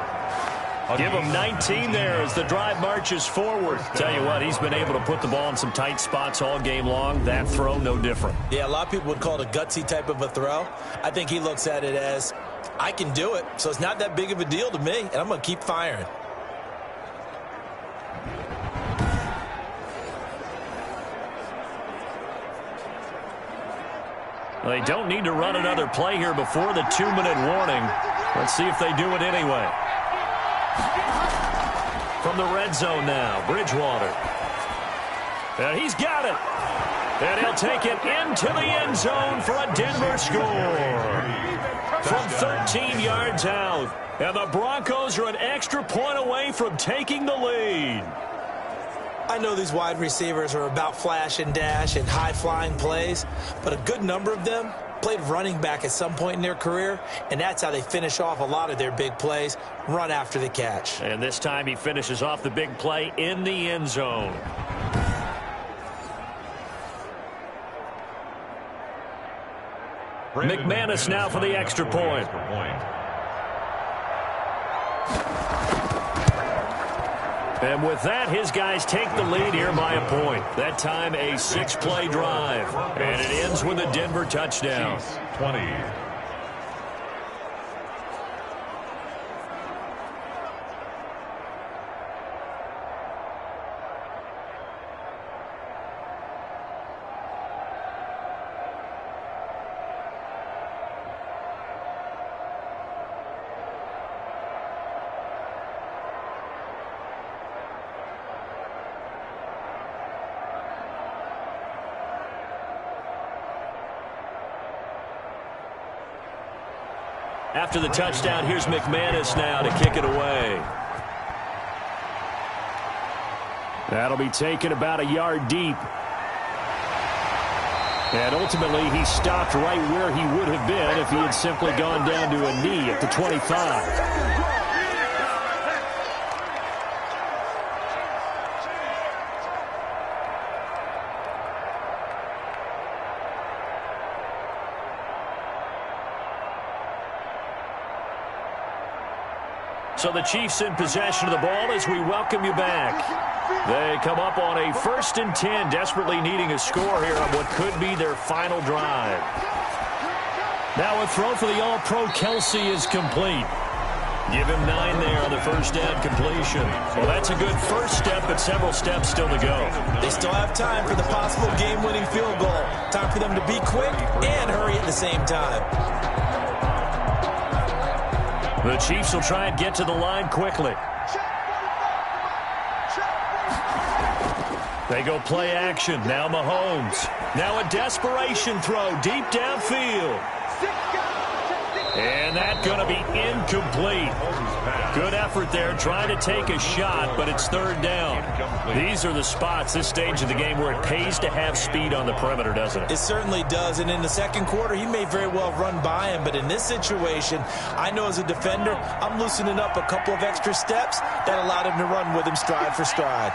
Give him 19 there as the drive marches forward. Tell you what, he's been able to put the ball in some tight spots all game long. That throw, no different. Yeah, a lot of people would call it a gutsy type of a throw. I think he looks at it as, I can do it, so it's not that big of a deal to me, and I'm going to keep firing. They don't need to run another play here before the 2-minute warning. Let's see if they do it anyway. From the red zone now, Bridgewater. And he's got it. And he'll take it into the end zone for a Denver score. From 13 yards out. And the Broncos are an extra point away from taking the lead. I know these wide receivers are about flash and dash and high-flying plays, but a good number of them played running back at some point in their career, and that's how they finish off a lot of their big plays, run after the catch. And this time he finishes off the big play in the end zone. McManus now for the extra point. And with that, his guys take the lead here by a point. That time a 6-play drive. And it ends with a Denver touchdown. 20. After the touchdown, here's McManus now to kick it away. That'll be taken about a yard deep. And ultimately, he stopped right where he would have been if he had simply gone down to a knee at the 25. So the Chiefs in possession of the ball as we welcome you back. They come up on a 1st and 10, desperately needing a score here on what could be their final drive. Now a throw for the All-Pro Kelsey is complete. Give him 9 there on the first down completion. Well, that's a good first step, but several steps still to go. They still have time for the possible game-winning field goal. Time for them to be quick and hurry at the same time. The Chiefs will try and get to the line quickly. They go play action. Now Mahomes. Now a desperation throw deep downfield. And that's going to be incomplete. Good effort there trying to take a shot, but it's third down. These are the spots, this stage of the game, where it pays to have speed on the perimeter, doesn't it? It certainly does, and in the second quarter, he may very well run by him, but in this situation, I know as a defender, I'm loosening up a couple of extra steps that allowed him to run with him stride for stride.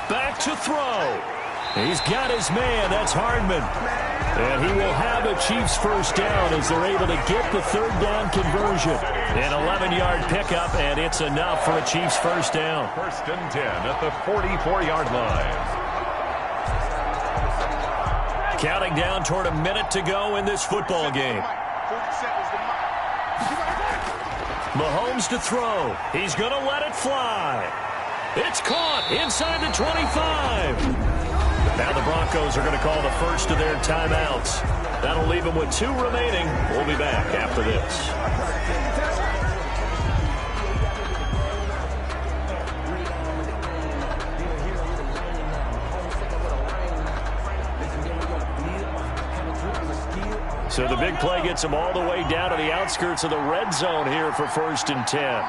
Back to throw. He's got his man. That's Hardman. And he will have a Chiefs first down as they're able to get the third down conversion. An 11-yard pickup, and it's enough for a Chiefs first down. 1st and 10 at the 44-yard line. Counting down toward a minute to go in this football game. Mahomes to throw. He's going to let it fly. It's caught inside the 25. Now the Broncos are going to call the first of their timeouts. That'll leave them with 2 remaining. We'll be back after this. So the big play gets them all the way down to the outskirts of the red zone here for 1st and 10.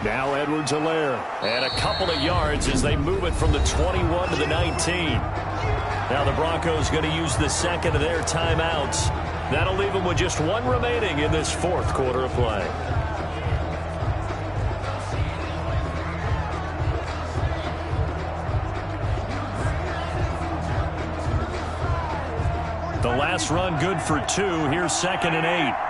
Now Edwards-Helaire, and a couple of yards as they move it from the 21 to the 19. Now the Broncos going to use the second of their timeouts. That'll leave them with just 1 remaining in this 4th quarter of play. The last run good for 2. Here's 2nd and 8.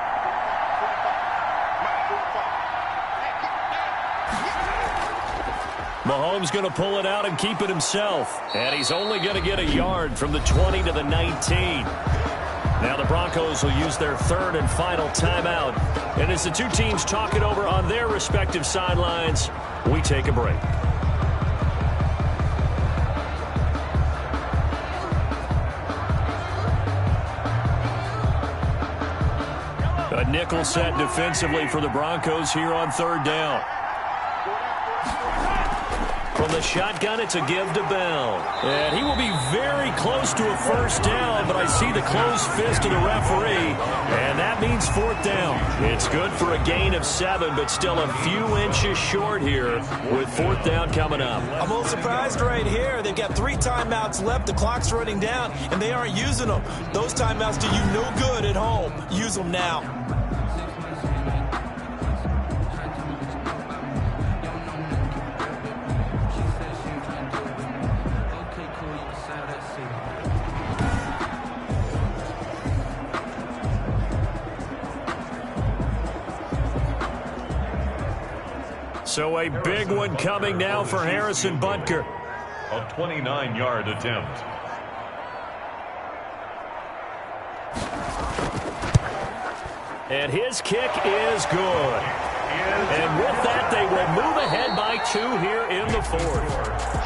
Mahomes going to pull it out and keep it himself. And he's only going to get a yard from the 20 to the 19. Now the Broncos will use their 3rd and final timeout. And as the 2 teams talk it over on their respective sidelines, we take a break. A nickel set defensively for the Broncos here on 3rd down. From the shotgun, it's a give to Bell. And he will be very close to a first down, but I see the closed fist of the referee, and that means 4th down. It's good for a gain of 7, but still a few inches short here with 4th down coming up. I'm a little surprised right here. They've got 3 timeouts left. The clock's running down, and they aren't using them. Those timeouts do you no good at home. Use them now. So a big one coming now for Harrison Butker. A 29-yard attempt. And his kick is good. And with that, they will move ahead by 2 here in the 4th.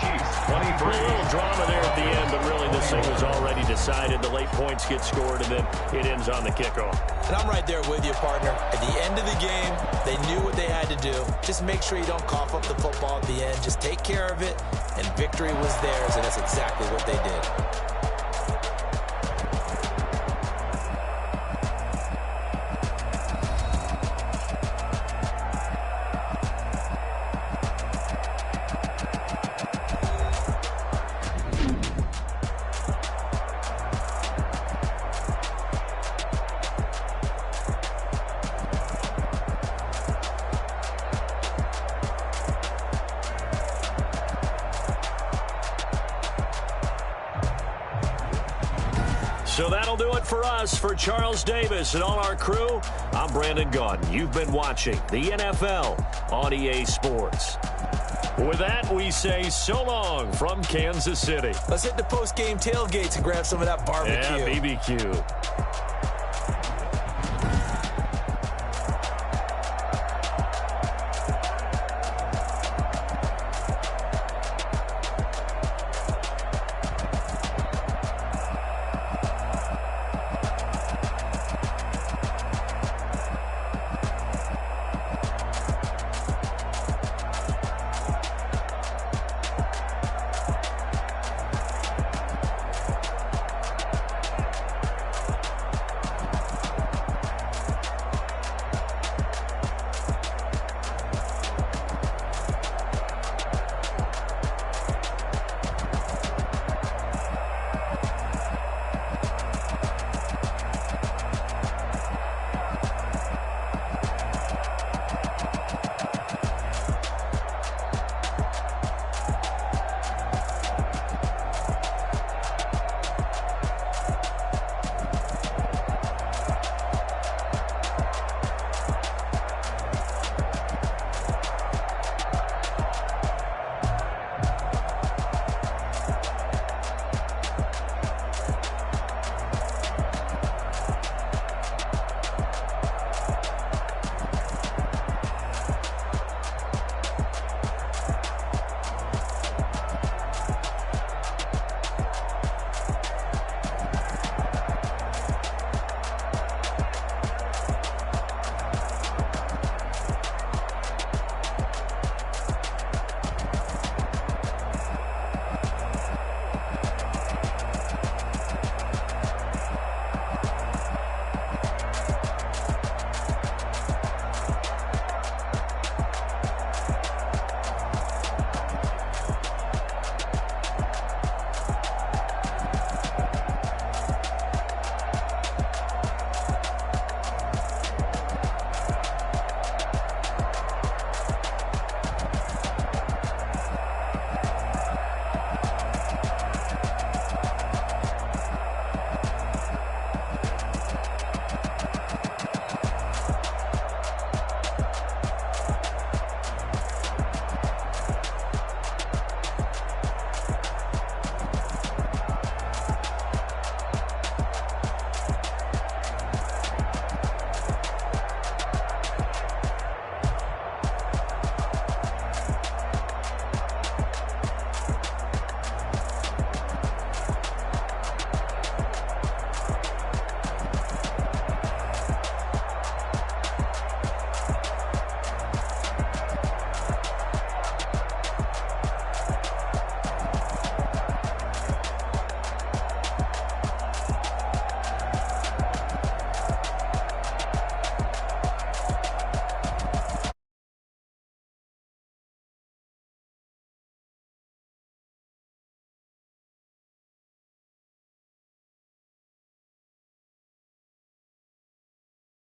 A little drama there at the end, but really this thing was already decided. The late points get scored, and then it ends on the kickoff. And I'm right there with you, partner. At the end of the game, they knew what they had to do. Just make sure you don't cough up the football at the end. Just take care of it, and victory was theirs, and that's exactly what they did. So that'll do it for us. For Charles Davis and all our crew, I'm Brandon Gaudin. You've been watching the NFL on EA Sports. With that, we say so long from Kansas City. Let's hit the post-game tailgates and grab some of that barbecue. Yeah, BBQ.